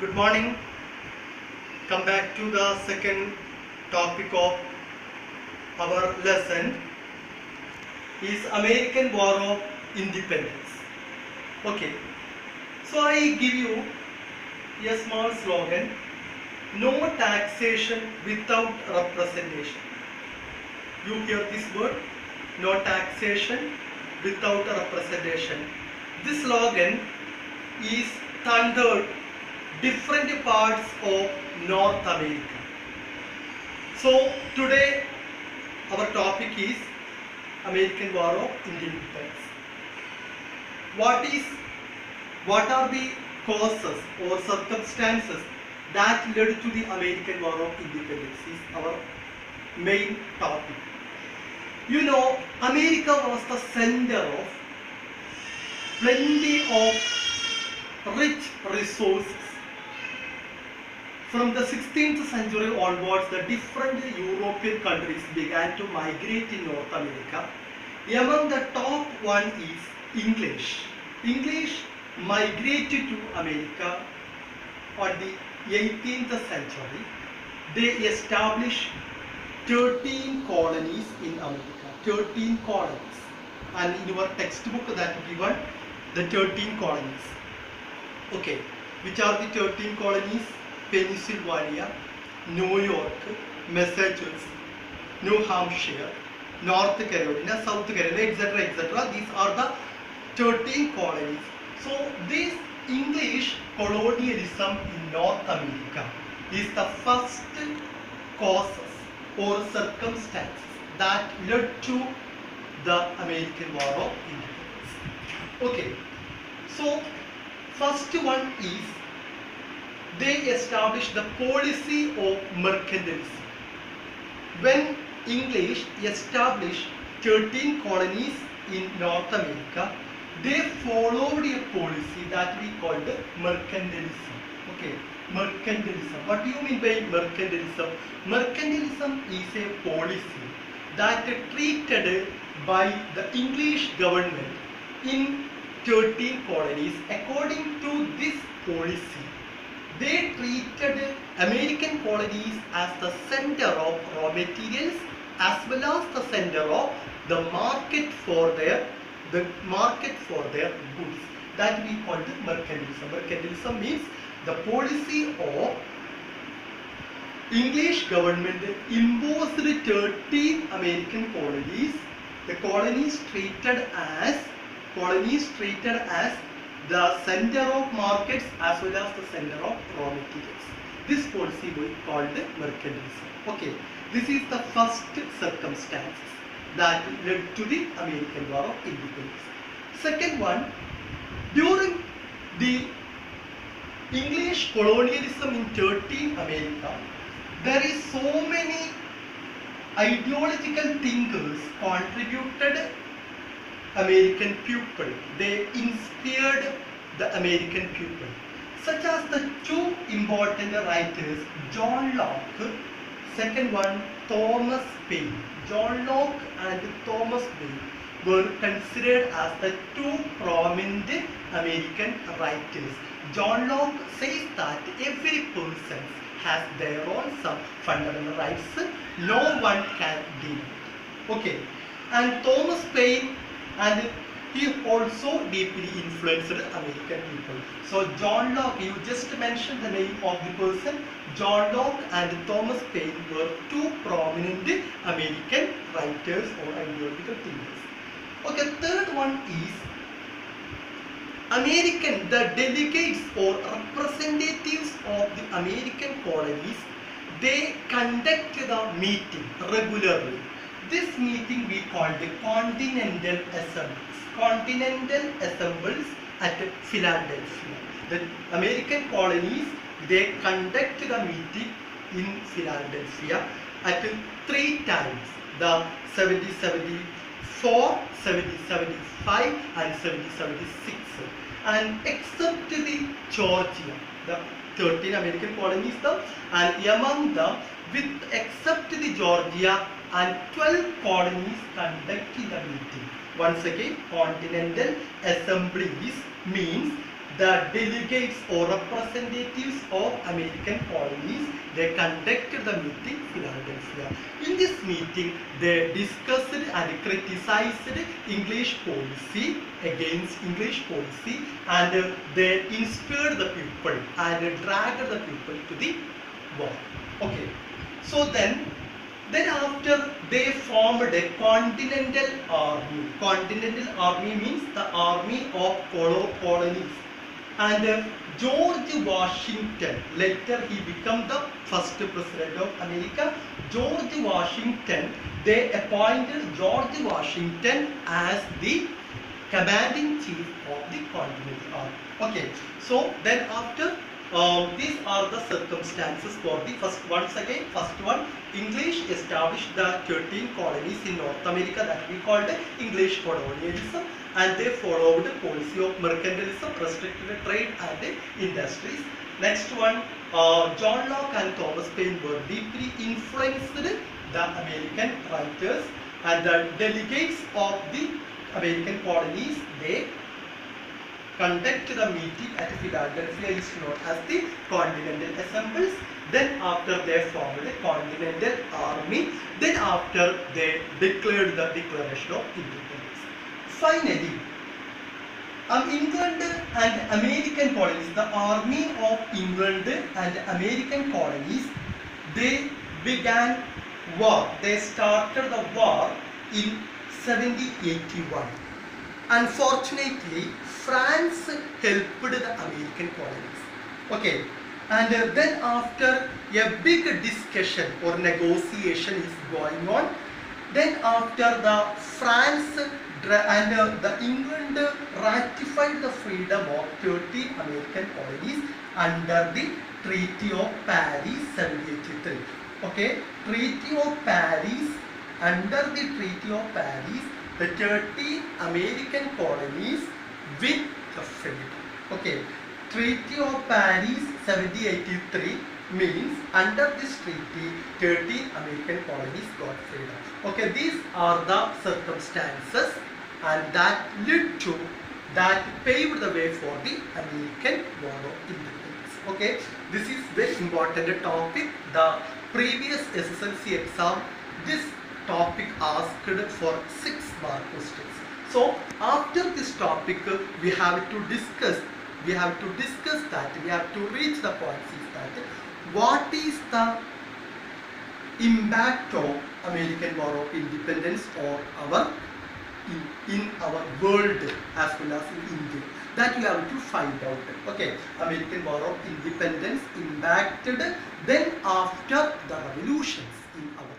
Good morning. Come back to the second topic of our lesson is American War of Independence. Okay. So I give you a small slogan: no taxation without representation. You hear this word? No taxation without representation. This slogan is thundered different parts of North America. So today our topic is American War of Independence. What are the causes or circumstances that led to the American War of Independence is our main topic. You know, America was the center of plenty of rich resources. From the 16th century onwards, the different European countries began to migrate in North America. Among the top one is English. English migrated to America on the 18th century. They established 13 colonies in America. 13 colonies. And in your textbook that given the 13 colonies. Okay. Which are the 13 colonies? Pennsylvania, New York, Massachusetts, New Hampshire, North Carolina, South Carolina, etc., etc. These are the 13 colonies. So this English colonialism in North America is the first causes or circumstances that led to the American War of Independence. Okay, so first one is they established the policy of mercantilism. When English established 13 colonies in North America, they followed a policy that we called mercantilism. Okay, mercantilism. What do you mean by mercantilism? Mercantilism is a policy that treated by the English government in 13 colonies. According to this policy, they treated American colonies as the center of raw materials as well as the center of the market for their goods. That we call it mercantilism. Mercantilism means the policy of English government imposed 13 American colonies. The colonies treated as the center of markets as well as the center of raw materials. This policy we called mercantilism. Okay, this is the first circumstances that led to the American War of Independence. Second one, during the English colonialism in 13 America, there is so many ideological thinkers contributed American people. They inspired the American people, such as the two important writers, John Locke, second one Thomas Paine. John Locke and Thomas Paine were considered as the two prominent American writers. John Locke says that every person has their own some fundamental rights. No one can deny it. Okay, and Thomas Paine, and he also deeply influenced American people. So John Locke, you just mentioned the name of the person. John Locke and Thomas Paine were two prominent American writers or ideological thinkers. Okay, third one is the delegates or representatives of the American colonies, they conduct the meeting regularly. This meeting we call the Continental Assemblies. Continental Assemblies at Philadelphia. The American colonies, they conduct the meeting in Philadelphia at 3 times. The 1774, 1775 and 1776. And except the Georgia, the 13 American colonies, and among them, except the Georgia and 12 colonies conducting the meeting. Once again, Continental Assemblies means the delegates or representatives of American colonies, they conducted the meeting in Philadelphia. In this meeting, they discussed and criticized English policy, against English policy, and they inspired the people and dragged the people to the war. Okay, so then after they formed a continental army. Continental army means the army of colonies. And George Washington, later he became the first president of America. George Washington, they appointed George Washington as the commanding chief of the continental army. Okay, so then after these are the circumstances for the first. Once again, first one, English established the 13 colonies in North America that we called English colonialism, and they followed the policy of mercantilism, restricted trade and industries. Next one, John Locke and Thomas Paine were deeply influenced the American writers, and the delegates of the American colonies, they conduct the meeting at Philadelphia is known as the Continental Assemblies. Then after they formed the Continental Army, then after they declared the Declaration of Independence. Finally, England and American colonies, the army of England and American colonies, they began war. They started the war in 1781. Unfortunately, France helped the American colonies. Okay, and then after a big discussion or negotiation is going on, then after the France and the England ratified the freedom of 30 American colonies under the Treaty of Paris 1783. Okay, Treaty of Paris, under the Treaty of Paris, the 30 American colonies with the freedom. Okay, Treaty of Paris 1783 means under this treaty 30 American colonies got freedom. Okay, these are the circumstances and that paved the way for the American War of Independence. Okay, this is very important topic. The previous SSLC exam, this topic asked for 6 mark questions. So after this topic, we have to discuss that, we have to reach the point is that what is the impact of American War of Independence or in our world as well as in India. That you have to find out. Okay, American War of Independence impacted then after the revolutions in our